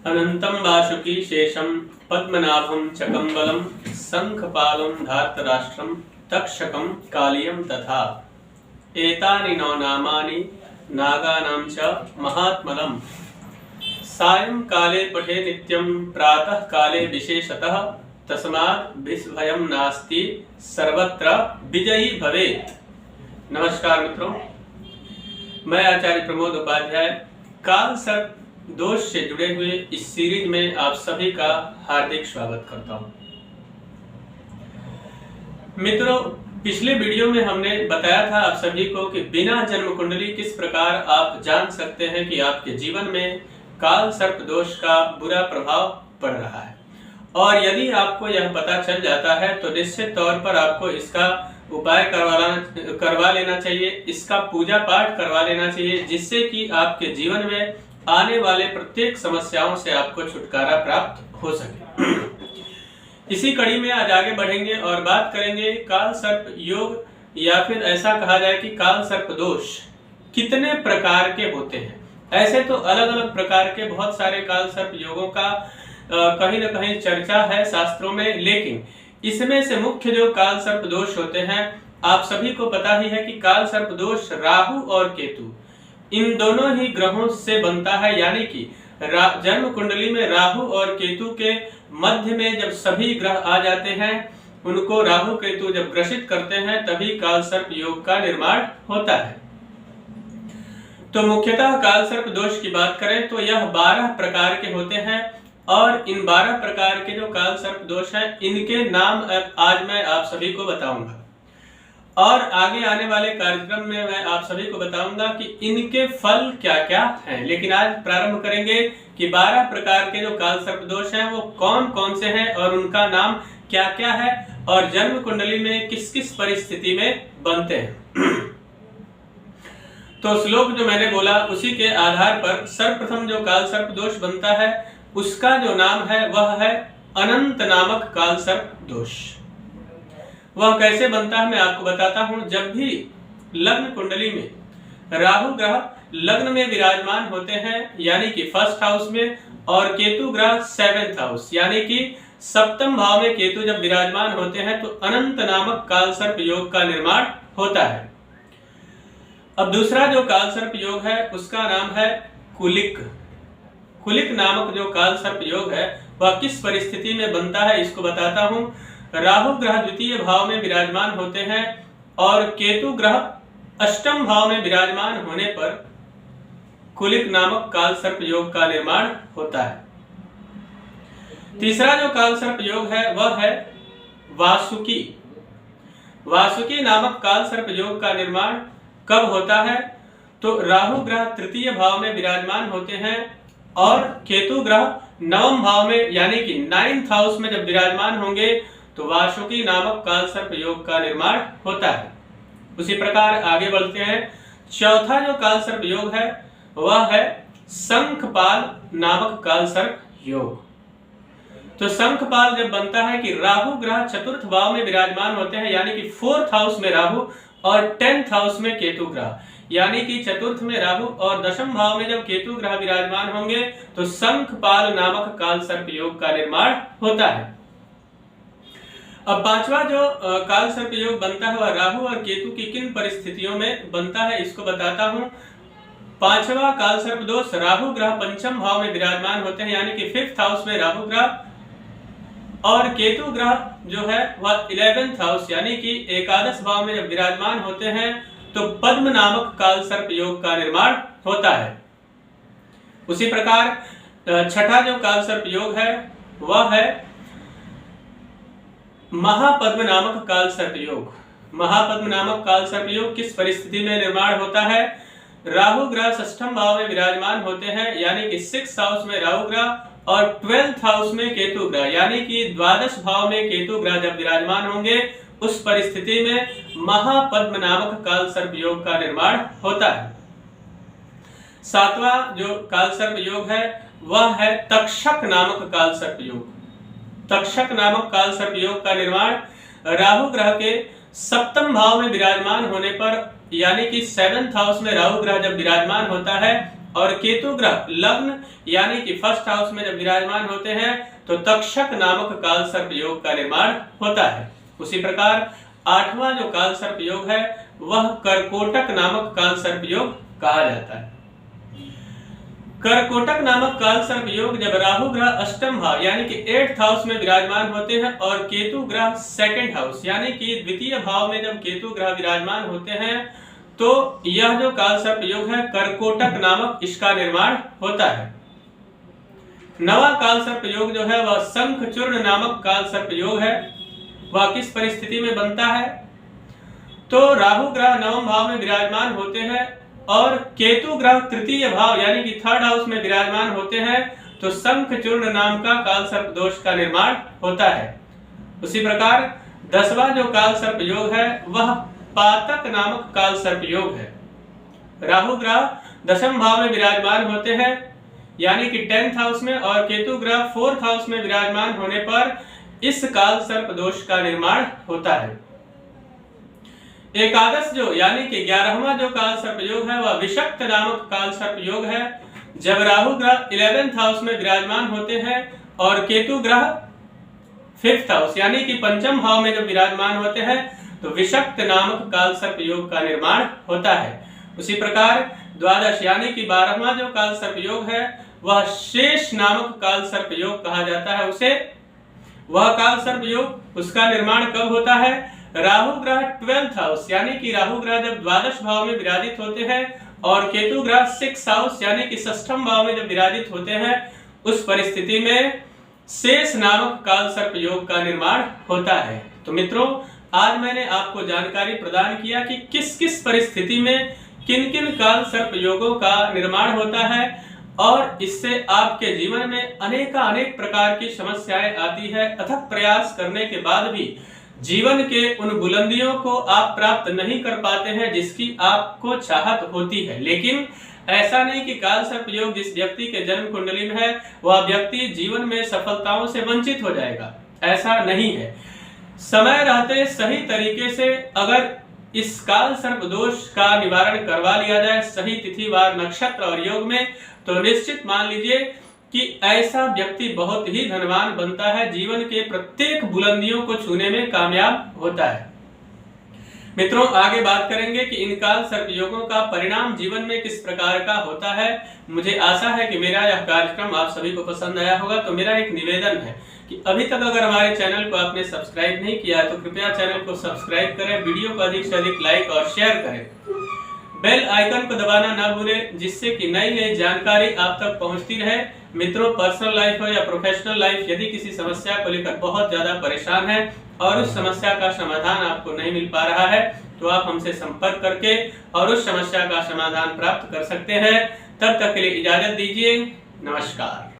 अनंतं वासुकी शेषं पद्मनाभं चकम्बलं शंखपालं धार्तराष्ट्रं तक्षकं कालियं तथा एतानि नौ नामानि नागानां च महात्मनं सायंकाले पठे नित्यं प्रातः काले विशेषतः तस्मात् विस्भयं नास्ति सर्वत्र विजयी भवेत्। नमस्कार मित्रों, मैं आचार्य प्रमोद उपाध्याय काल सर्प दोष से जुड़े हुए इस सीरीज में आप सभी का हार्दिक स्वागत करता हूं। मित्रों, पिछले वीडियो में हमने बताया था आप सभी को कि बिना जन्म कुंडली किस प्रकार आप जान सकते हैं कि आपके जीवन में काल सर्प दोष का बुरा प्रभाव पड़ रहा है। और यदि आपको यह पता चल जाता है तो निश्चित तौर पर आपको इसका उपाय करवा लेना चाहिए, इसका पूजा पाठ करवा लेना चाहिए, जिससे कि आपके जीवन में आने वाले प्रत्येक समस्याओं से आपको छुटकारा प्राप्त हो सके। इसी कड़ी में आज आगे बढ़ेंगे और बात करेंगे काल सर्प योग, या फिर ऐसा कहा जाए कि काल सर्प दोष कितने प्रकार के होते हैं। ऐसे तो अलग अलग प्रकार के बहुत सारे काल सर्प योगों का कहीं न कहीं चर्चा है शास्त्रों में, लेकिन इसमें से मुख्य जो काल सर्प दोष होते हैं, आप सभी को पता ही है कि काल सर्प दोष राहु और केतु इन दोनों ही ग्रहों से बनता है। यानी कि जन्म कुंडली में राहु और केतु के मध्य में जब सभी ग्रह आ जाते हैं, उनको राहु केतु जब ग्रसित करते हैं, तभी काल सर्प योग का निर्माण होता है। तो मुख्यतः काल सर्प दोष की बात करें तो यह 12 प्रकार के होते हैं, और इन 12 प्रकार के जो काल सर्प दोष हैं, इनके नाम आज मैं आप सभी को बताऊंगा, और आगे आने वाले कार्यक्रम में मैं आप सभी को बताऊंगा कि इनके फल क्या क्या हैं। लेकिन आज प्रारंभ करेंगे कि 12 प्रकार के जो काल सर्प दोष हैं वो कौन कौन से हैं और उनका नाम क्या क्या है, और जन्म कुंडली में किस किस परिस्थिति में बनते हैं। तो श्लोक जो मैंने बोला उसी के आधार पर सर्वप्रथम जो काल सर्प दोष बनता है उसका जो नाम है वह है अनंत नामक काल सर्प दोष। वह कैसे बनता है मैं आपको बताता हूं। जब भी लग्न कुंडली में राहु ग्रह लग्न में विराजमान होते हैं, यानी कि फर्स्ट हाउस में, और केतु ग्रह 7th हाउस यानी कि सप्तम भाव में केतु जब विराजमान होते हैं, तो अनंत नामक काल सर्प योग का निर्माण होता है। अब दूसरा जो काल सर्प योग है उसका नाम है कुलिक। कुलिक नामक जो काल सर्प योग है वह किस परिस्थिति में बनता है इसको बताता हूं। राहु ग्रह द्वितीय भाव में विराजमान होते हैं और केतु ग्रह अष्टम भाव में विराजमान होने पर कुलिक नामक काल सर्प योग का निर्माण होता है। तीसरा जो काल सर्प योग है वह है वासुकी। वासुकी नामक काल सर्प योग का निर्माण कब होता है? तो राहु ग्रह तृतीय भाव में विराजमान होते हैं और केतु ग्रह नवम भाव में यानी कि 9th हाउस में जब विराजमान होंगे तो वासुकी नामक काल सर्प योग का निर्माण होता है। उसी प्रकार आगे बढ़ते हैं। चौथा जो काल सर्प योग है वह है शंखपाल नामक काल सर्प योग। तो शंखपाल जब बनता है कि राहु ग्रह चतुर्थ भाव में विराजमान होते हैं, यानी कि 4th हाउस में राहु और 10th हाउस में केतु ग्रह, यानी कि चतुर्थ में राहु और दशम भाव में जब केतु ग्रह विराजमान होंगे तो शंखपाल नामक काल सर्प योग का निर्माण होता है। अब पांचवा जो काल सर्प योग बनता है वह राहु और केतु की किन परिस्थितियों में बनता है इसको बताता हूं। पांचवा काल सर्प दोष राहु ग्रह पंचम भाव में विराजमान होते हैं, यानी कि 5th हाउस में राहु ग्रह, और केतु ग्रह जो है वह 11th हाउस यानी कि एकादश भाव में जब विराजमान होते हैं तो पद्म नामक काल सर्प योग का निर्माण होता है। उसी प्रकार छठा जो काल सर्प योग है वह है महापद्म नामक काल सर्प योग। महापद्म नामक काल सर्प योग किस परिस्थिति में निर्माण होता है? राहु ग्रह षष्ठम भाव में विराजमान होते हैं, यानी कि 6th हाउस में राहु ग्रह और 12th हाउस में केतु ग्रह, यानी कि द्वादश भाव में केतु ग्रह जब विराजमान होंगे उस परिस्थिति में महापद्म नामक काल सर्प योग का निर्माण होता है। सातवां जो काल सर्प योग है वह है तक्षक नामक काल सर्प योग। तक्षक नामक काल सर्प योग का निर्माण राहु ग्रह के सप्तम भाव में विराजमान होने पर, यानी कि 7th हाउस में राहु ग्रह जब विराजमान होता है और केतु ग्रह लग्न यानी कि फर्स्ट हाउस में जब विराजमान होते हैं तो तक्षक नामक काल सर्प योग का निर्माण होता है। उसी प्रकार 8वां जो काल सर्प योग है वह कर्कोटक नामक काल सर्प योग कहा जाता है। कर्कोटक नामक काल सर्प योग जब राहु ग्रह अष्टम भाव यानी कि 8th हाउस में विराजमान होते हैं और केतु ग्रह 2nd हाउस यानी कि द्वितीय भाव में जब केतु ग्रह विराजमान होते हैं तो यह जो काल सर्प योग है कर्कोटक नामक इसका निर्माण होता है। 9वां काल सर्प योग जो है वह शंखचूर्ण नामक काल सर्प योग है। वह किस परिस्थिति में बनता है? तो राहु ग्रह 9वें भाव में विराजमान होते हैं और केतु ग्रह तृतीय भाव यानी कि 3rd हाउस में विराजमान होते हैं तो शंखचूर्ण नाम का काल सर्प दोष का निर्माण होता है। उसी प्रकार 10वां जो काल सर्प योग है वह पातक नामक काल सर्प योग है। राहु ग्रह 10वें भाव में विराजमान होते हैं यानी कि 10th हाउस में और केतु ग्रह 4th हाउस में विराजमान होने पर इस काल सर्प दोष का निर्माण होता है। एकादश जो यानी कि 11वां जो काल सर्प योग है वह विषक्त नामक काल सर्प योग है। जब राहु ग्रह 11th हाउस में विराजमान होते हैं और केतु ग्रह 5th हाउस यानी कि 5th भाव में जब विराजमान होते हैं तो विषक्त नामक काल सर्प योग का निर्माण होता है। उसी प्रकार द्वादश यानी कि 12वां जो काल सर्प योग है वह शेष नामक काल सर्प योग कहा जाता है। उसे वह काल सर्प योग उसका निर्माण कब होता है? राहु ग्रह 12th हाउस यानी कि राहु ग्रह जब द्वादश भाव में विराजित होते हैं और केतु ग्रह 6th हाउस यानी कि 6th भाव में जब विराजित होते हैं उस परिस्थिति में शेष नामक काल सर्प योग का निर्माण होता है। तो मित्रों, आज मैंने आपको जानकारी प्रदान किया कि किस किस परिस्थिति में किन किन काल सर्प योगों का निर्माण होता है और इससे आपके जीवन में अनेक प्रकार की समस्याएं आती है। अथक प्रयास करने के बाद भी जीवन के उन बुलंदियों को आप प्राप्त नहीं कर पाते हैं जिसकी आपको चाहत होती है। लेकिन ऐसा नहीं कि काल सर्प योग जिस व्यक्ति के जन्म कुंडली में है वह व्यक्ति जीवन में सफलताओं से वंचित हो जाएगा, ऐसा नहीं है। समय रहते सही तरीके से अगर इस काल सर्प दोष का निवारण करवा लिया जाए सही तिथि वार नक्षत्र और योग में तो निश्चित मान लीजिए कि ऐसा व्यक्ति बहुत ही धनवान बनता है, जीवन के प्रत्येक बुलंदियों को छूने में कामयाब होता है। मित्रों, आगे बात करेंगे कि इन काल सर्प योगों का परिणाम जीवन में किस प्रकार का होता है। मुझे आशा है कि मेरा यह कार्यक्रम आप सभी को पसंद आया होगा। तो मेरा एक निवेदन है कि अभी तक अगर हमारे चैनल को आपने सब्सक्राइब नहीं किया है तो कृपया चैनल को सब्सक्राइब करें, वीडियो को अधिक से अधिक लाइक और शेयर करें, बेल आइकन को दबाना ना भूलें जिससे कि नई नई जानकारी आप तक पहुंचती रहे। मित्रों, पर्सनल लाइफ हो या प्रोफेशनल लाइफ, यदि किसी समस्या को लेकर बहुत ज्यादा परेशान है और उस समस्या का समाधान आपको नहीं मिल पा रहा है तो आप हमसे संपर्क करके और उस समस्या का समाधान प्राप्त कर सकते हैं। तब तक के लिए इजाजत दीजिए। नमस्कार।